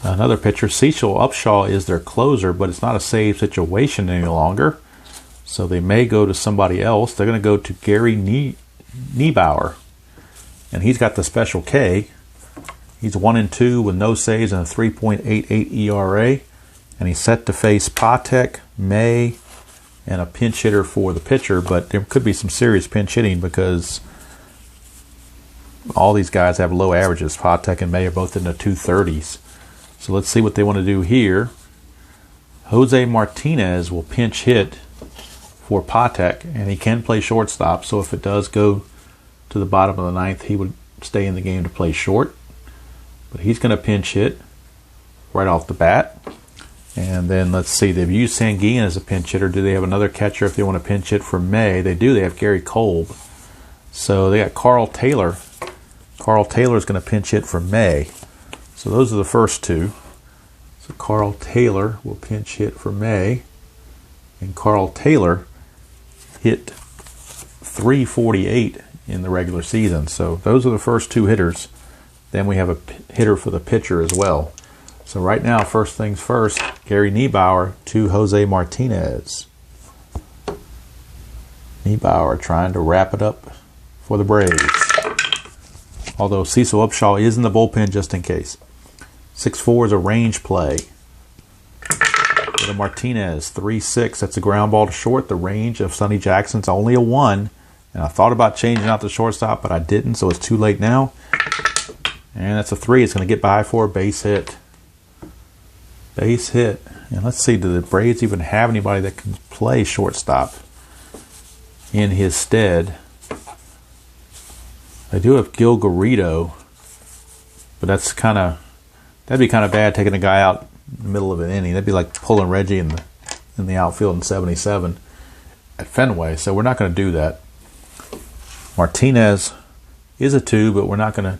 A: another pitcher. Cecil Upshaw is their closer, but it's not a save situation any longer. So they may go to somebody else. They're going to go to Gary Niebauer. And he's got the special K. He's 1-2 with no saves and a 3.88 ERA. And he's set to face Patek, May, and a pinch hitter for the pitcher, but there could be some serious pinch hitting because all these guys have low averages. Patek and May are both in the 230s. So let's see what they want to do here. Jose Martinez will pinch hit for Patek, and he can play shortstop, so if it does go to the bottom of the ninth, he would stay in the game to play short. But he's going to pinch hit right off the bat. And then let's see, they've used Sanguillen as a pinch hitter. Do they have another catcher if they want to pinch hit for May? They do. They have Gary Kolb. So they got Carl Taylor. Carl Taylor is going to pinch hit for May. So those are the first two. So Carl Taylor will pinch hit for May. And Carl Taylor hit .348 in the regular season. So those are the first two hitters. Then we have a hitter for the pitcher as well. So right now, first things first, Gary Niebauer to Jose Martinez. Niebauer trying to wrap it up for the Braves. Although Cecil Upshaw is in the bullpen just in case. 6-4 is a range play. For the Martinez, 3-6. That's a ground ball to short. The range of Sonny Jackson's only a 1. And I thought about changing out the shortstop, but I didn't, so it's too late now. And that's a 3. It's going to get by for a base hit. Base hit. And let's see, do the Braves even have anybody that can play shortstop in his stead? They do have Gil Garrido, but that'd be kind of bad taking a guy out in the middle of an inning. That'd be like pulling Reggie in the outfield in 77 at Fenway. So we're not going to do that. Martinez is a 2, but we're not going to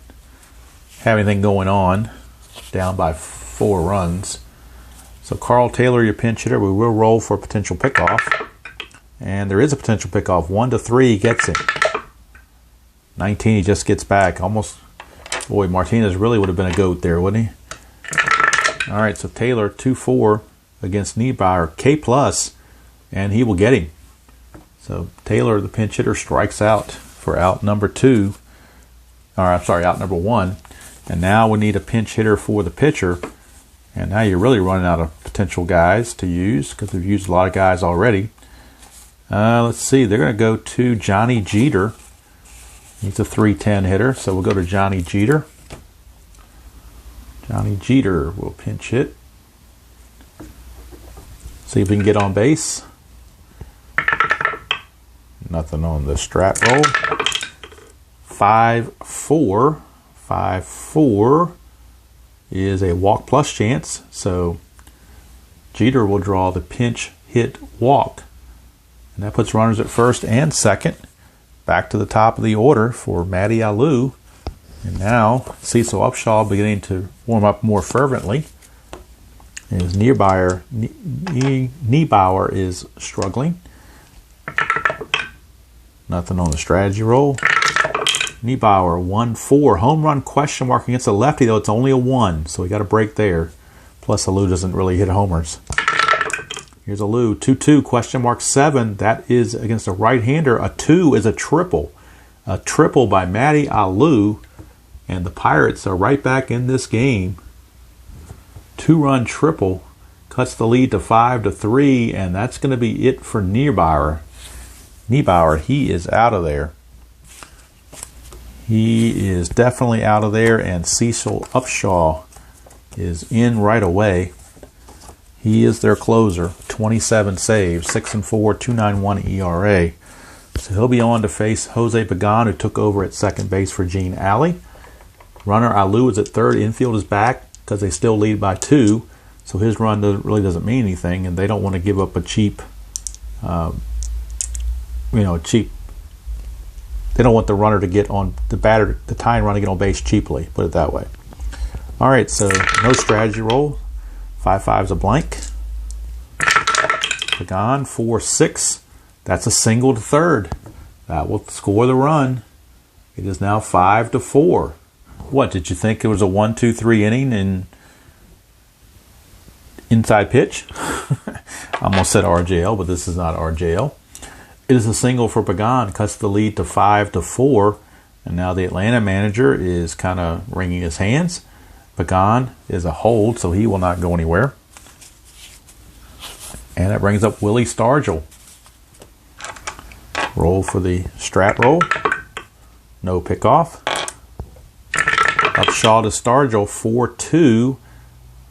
A: have anything going on. Down by 4 runs. So Carl Taylor, your pinch hitter. We will roll for a potential pickoff. And there is a potential pickoff. 1-3 gets it. 19, he just gets back. Almost, boy, Martinez really would have been a goat there, wouldn't he? All right, so Taylor, 2-4 against Niebauer, K+, and he will get him. So Taylor, the pinch hitter, strikes out for out number 2. Or, I'm sorry, out number 1. And now we need a pinch hitter for the pitcher. And now you're really running out of potential guys to use because we've used a lot of guys already. Let's see. They're going to go to Johnny Jeter. He's a 3-10 hitter, so we'll go to Johnny Jeter. Johnny Jeter will pinch hit. See if we can get on base. Nothing on the strat roll. 5-4. 5-4 is a walk plus chance. So Jeter will draw the pinch hit walk. And that puts runners at first and second. Back to the top of the order for Matty Alou. And now Cecil Upshaw beginning to warm up more fervently. As Niebauer is struggling. Nothing on the strategy roll. Niebauer, 1-4. Home run question mark against a lefty, though it's only a 1. So we got a break there. Plus, Alou doesn't really hit homers. Here's Alou, 2-2, question mark 7. That is against a right-hander. A 2 is a triple. A triple by Matty Alou. And the Pirates are right back in this game. 2-run triple. Cuts the lead to 5-3. And that's going to be it for Niebauer. Niebauer, he is out of there. He is definitely out of there. And Cecil Upshaw is in right away. He is their closer. 27 saves, 6-4, 2.91 ERA. So he'll be on to face Jose Pagan, who took over at second base for Gene Alley. Runner Alou is at third. Infield is back because they still lead by 2. So his run really doesn't mean anything, and they don't want to give up a cheap. They don't want the runner to get on the tying run to get on base cheaply. Put it that way. All right, so no strategy roll. 5-5 is a blank. Pagan, 4-6. That's a single to third. That will score the run. It is now 5-4. What, did you think it was a 1-2-3 inning in inside pitch? I almost said RJL, but this is not RJL. It is a single for Pagan, cuts the lead to 5-4, and now the Atlanta manager is kind of wringing his hands. Pagan is a hold, so he will not go anywhere. And that brings up Willie Stargell. Roll for the strat roll. No pickoff. Upshaw to Stargell, 4-2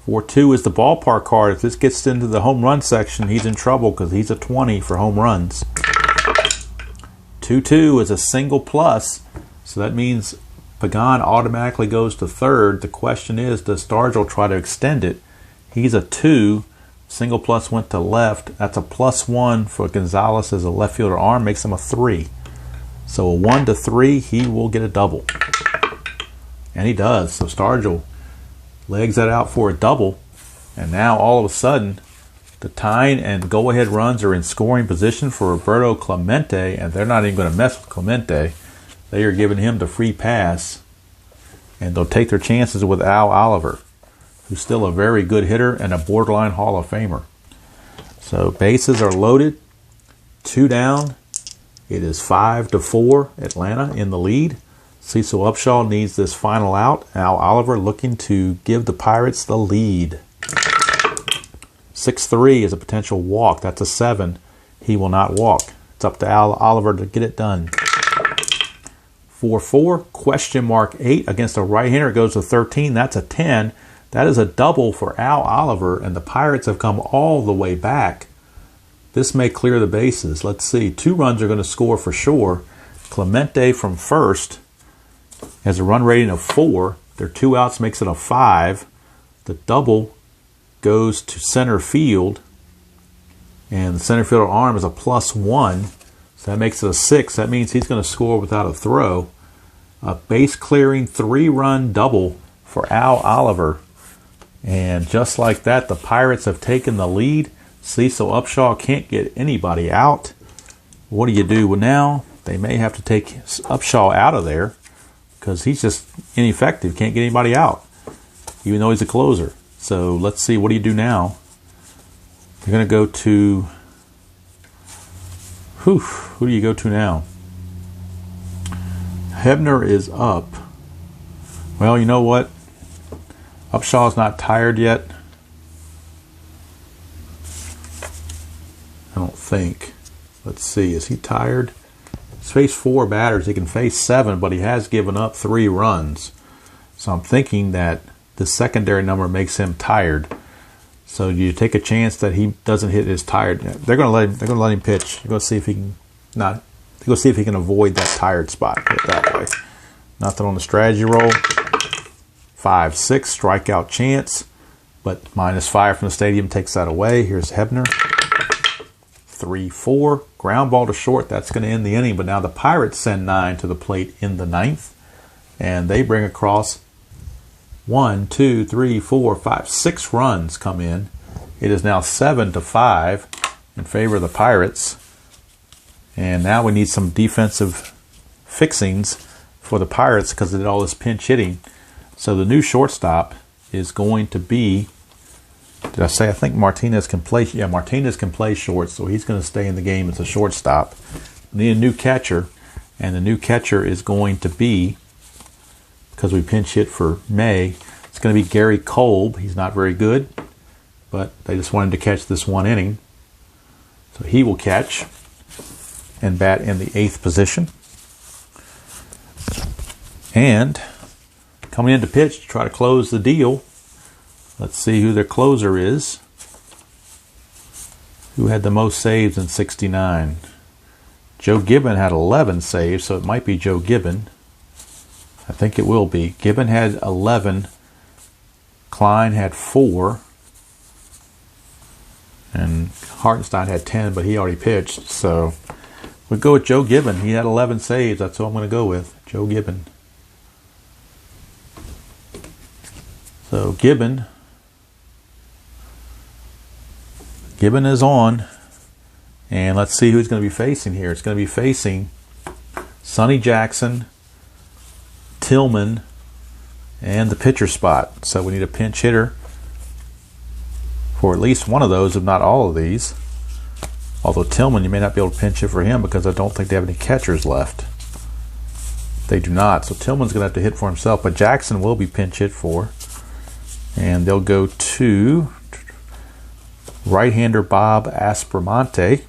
A: 4-2 is the ballpark card. If this gets into the home run section, he's in trouble because he's a 20 for home runs. 2-2 is a single plus, so that means Pagan automatically goes to third. The question is, does Stargell try to extend it? He's a 2. Single plus went to left. That's a +1 for Gonzalez as a left fielder arm. Makes him a 3. So a 1-3, he will get a double. And he does. So Stargell legs that out for a double. And now all of a sudden, the tying and go-ahead runs are in scoring position for Roberto Clemente. And they're not even going to mess with Clemente. They are giving him the free pass. And they'll take their chances with Al Oliver, who's still a very good hitter and a borderline Hall of Famer. So bases are loaded. 2 down. It is 5-4, Atlanta in the lead. Cecil Upshaw needs this final out. Al Oliver looking to give the Pirates the lead. 6-3 is a potential walk. That's a 7. He will not walk. It's up to Al Oliver to get it done. 4-4, question mark 8 against a right-hander. It goes to 13. That's a 10. That is a double for Al Oliver, and the Pirates have come all the way back. This may clear the bases. Let's see. 2 runs are going to score for sure. Clemente from first has a run rating of 4. Their 2 outs makes it a 5. The double goes to center field, and the center fielder arm is a +1. So that makes it a 6. That means he's going to score without a throw. A base-clearing 3-run double for Al Oliver. And just like that, the Pirates have taken the lead. Cecil Upshaw can't get anybody out. What do you do? Well, now they may have to take Upshaw out of there because he's just ineffective. Can't get anybody out, even though he's a closer. So let's see. What do you do now? You're going to go to... Who do you go to now? Hebner is up. Well, you know what? Upshaw's not tired yet. I don't think. Let's see. Is he tired? He's faced 4 batters. He can face 7, but he has given up 3 runs. So I'm thinking that the secondary number makes him tired. So you take a chance that he doesn't hit his tired. They're going to let him. They're going to let him pitch. You're going to see if he can not. You're going to see if he can avoid that tired spot. Put it that way. Nothing on the strategy roll. 5-6 strikeout chance, but -5 from the stadium takes that away. Here's Hebner. 3-4 ground ball to short. That's going to end the inning. But now the Pirates send 9 to the plate in the 9th, and they bring across 1, 2, 3, 4, 5, 6 runs come in. It is now 7-5 in favor of the Pirates. And now we need some defensive fixings for the Pirates because of all this pinch hitting. So the new shortstop is going to be, did I say, I think Martinez can play. Yeah, Martinez can play short, so he's going to stay in the game as a shortstop. We need a new catcher, and the new catcher is going to be, because we pinch hit for May, it's going to be Gary Kolb. He's not very good, but they just want him to catch this 1 inning. So he will catch and bat in the 8th position. And coming in to pitch to try to close the deal, let's see who their closer is. Who had the most saves in '69? Joe Gibbon had 11 saves, so it might be Joe Gibbon. I think it will be. Gibbon had 11. Klein had 4. And Hartenstein had 10, but he already pitched. So we'll go with Joe Gibbon. He had 11 saves. That's who I'm going to go with. Joe Gibbon. So Gibbon is on. And let's see who he's going to be facing here. It's going to be facing Sonny Jackson, Tillman, and the pitcher spot. So we need a pinch hitter for at least one of those, if not all of these. Although Tillman, you may not be able to pinch hit for him because I don't think they have any catchers left. They do not. So Tillman's going to have to hit for himself, but Jackson will be pinch hit for. And they'll go to right-hander Bob Aspromonte.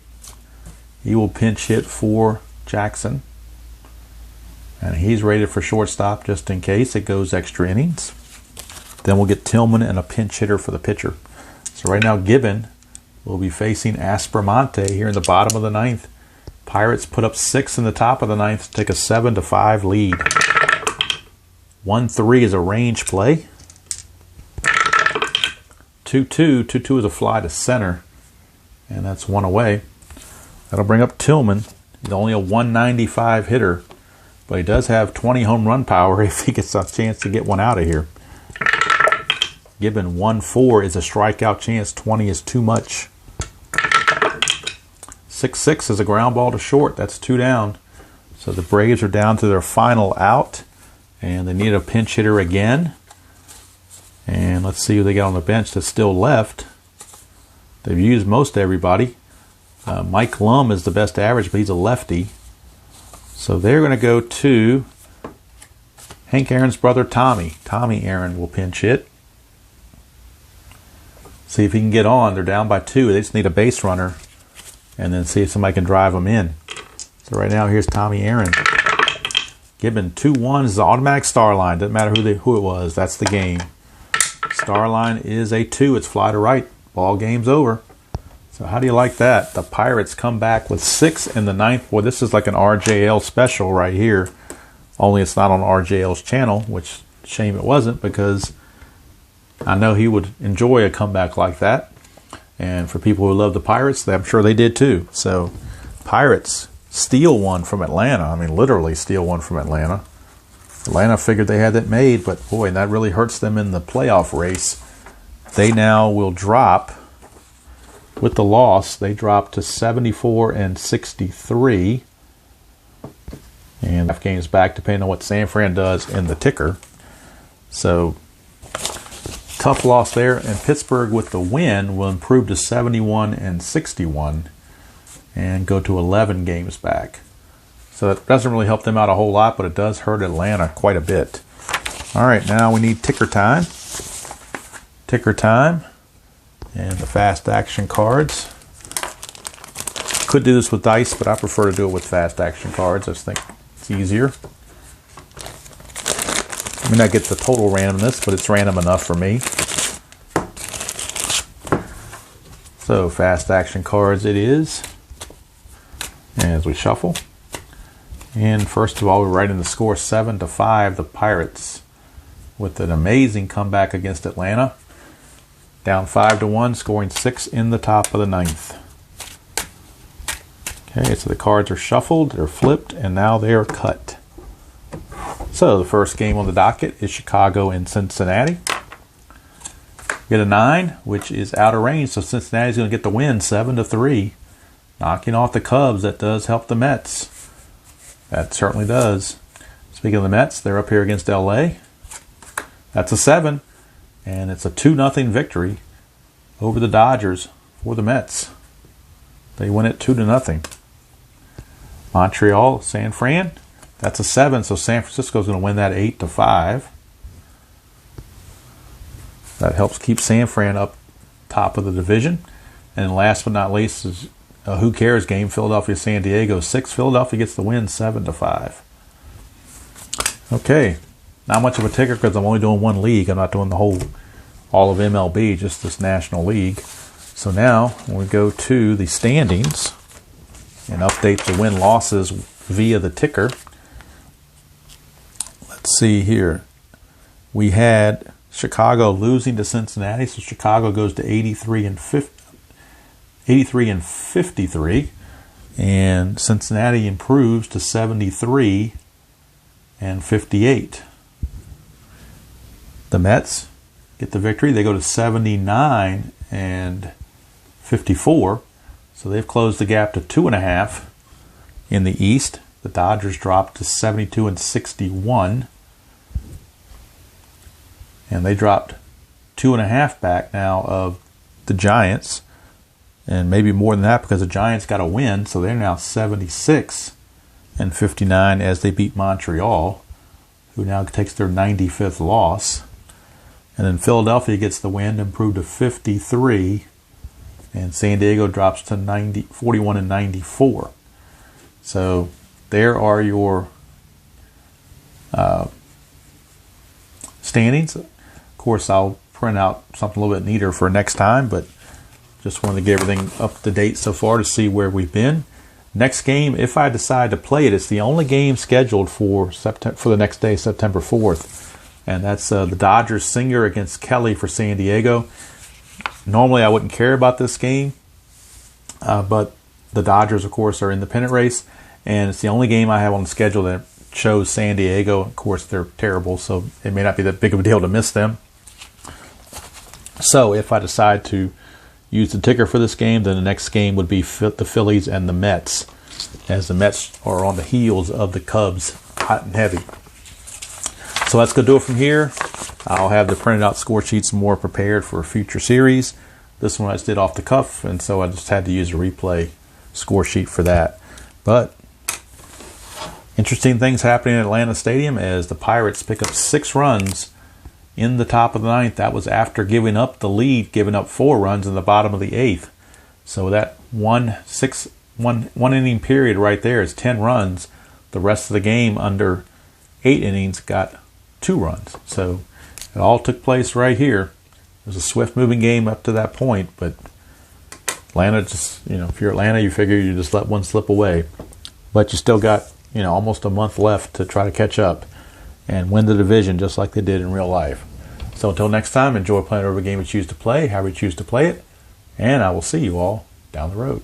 A: He will pinch hit for Jackson. And he's rated for shortstop just in case it goes extra innings. Then we'll get Tillman and a pinch hitter for the pitcher. So right now Gibbon will be facing Aspromonte here in the bottom of the ninth. Pirates put up 6 in the top of the ninth to take a 7-5 lead. 1-3 is a range play. 2-2. 2-2 is a fly to center. And that's one away. That'll bring up Tillman. He's only a 195 hitter, but he does have 20 home run power if he gets a chance to get one out of here. Gibbon 1-4 is a strikeout chance. 20 is too much. 6-6 is a ground ball to short. That's 2 down. So the Braves are down to their final out, and they need a pinch hitter again. And let's see who they got on the bench that's still left. They've used most everybody. Mike Lum is the best average, but he's a lefty. So they're going to go to Hank Aaron's brother, Tommy. Tommy Aaron will pinch hit. See if he can get on. They're down by 2. They just need a base runner. And then see if somebody can drive them in. So right now, here's Tommy Aaron. Gibbon 2-1 is the automatic star line. Doesn't matter who it was. That's the game. Star line is a 2. It's fly to right. Ball game's over. So how do you like that? The Pirates come back with 6 in the ninth. Boy, this is like an RJL special right here. Only it's not on RJL's channel, which shame it wasn't, because I know he would enjoy a comeback like that. And for people who love the Pirates, I'm sure they did too. So Pirates steal one from Atlanta. I mean, literally steal one from Atlanta. Atlanta figured they had that made, but boy, that really hurts them in the playoff race. They now will drop, with the loss, they drop to 74-63. And 5 games back, depending on what San Fran does in the ticker. So tough loss there, and Pittsburgh with the win will improve to 71-61 and go to 11 games back. So it doesn't really help them out a whole lot, but it does hurt Atlanta quite a bit. All right, now we need ticker time. Ticker time and the fast action cards. Could do this with dice, but I prefer to do it with fast action cards. I just think it's easier. I may not get the total randomness, but it's random enough for me. So, fast action cards it is. As we shuffle. And first of all, we're writing the score 7-5, the Pirates, with an amazing comeback against Atlanta. Down 5-1, scoring 6 in the top of the ninth. Okay, so the cards are shuffled, they're flipped, and now they are cut. So the first game on the docket is Chicago and Cincinnati. Get a 9, which is out of range, so Cincinnati's going to get the win, 7-3. Knocking off the Cubs. That does help the Mets. That certainly does. Speaking of the Mets, they're up here against LA. That's a 7, and it's a 2-0 victory over the Dodgers for the Mets. They win it 2-0. Montreal, San Fran. That's a 7, so San Francisco's going to win that 8-5. That helps keep San Fran up top of the division. And last but not least is a who cares game, Philadelphia-San Diego 6. Philadelphia gets the win 7-5. Okay, not much of a ticker because I'm only doing one league. I'm not doing all of MLB, just this National League. So now we go to the standings and update the win-losses via the ticker. Let's see here. We had Chicago losing to Cincinnati, so Chicago goes to 83-53, and Cincinnati improves to 73-58. The Mets get the victory. They go to 79-54, so they've closed the gap to 2.5 in the East. The Dodgers dropped to 72-61. And they dropped 2.5 back now of the Giants. And maybe more than that because the Giants got a win. So they're now 76-59 as they beat Montreal, who now takes their 95th loss. And then Philadelphia gets the win, improved to 53. And San Diego drops to 41-94. So there are your standings. Of course, I'll print out something a little bit neater for next time, but just wanted to get everything up to date so far to see where we've been. Next game, if I decide to play it, it's the only game scheduled for the next day, September 4th. And that's the Dodgers Singer against Kelly for San Diego. Normally, I wouldn't care about this game, but the Dodgers, of course, are in the pennant race, and it's the only game I have on the schedule that shows San Diego. Of course, they're terrible, so it may not be that big of a deal to miss them. So if I decide to use the ticker for this game, then the next game would be the Phillies and the Mets, as the Mets are on the heels of the Cubs, hot and heavy. So that's going to do it from here. I'll have the printed out score sheets more prepared for a future series. This one I just did off the cuff, and so I just had to use a replay score sheet for that. But interesting things happening at Atlanta Stadium as the Pirates pick up 6 runs in the top of the 9th. That was after giving up the lead, giving up 4 runs in the bottom of the 8th. So that one inning period right there is 10 runs. The rest of the game under 8 innings got 2 runs. So it all took place right here. It was a swift moving game up to that point, but Atlanta just, if you're Atlanta, you figure you just let one slip away. But you still got, almost a month left to try to catch up and win the division just like they did in real life. So until next time, enjoy playing whatever game you choose to play, however you choose to play it, and I will see you all down the road.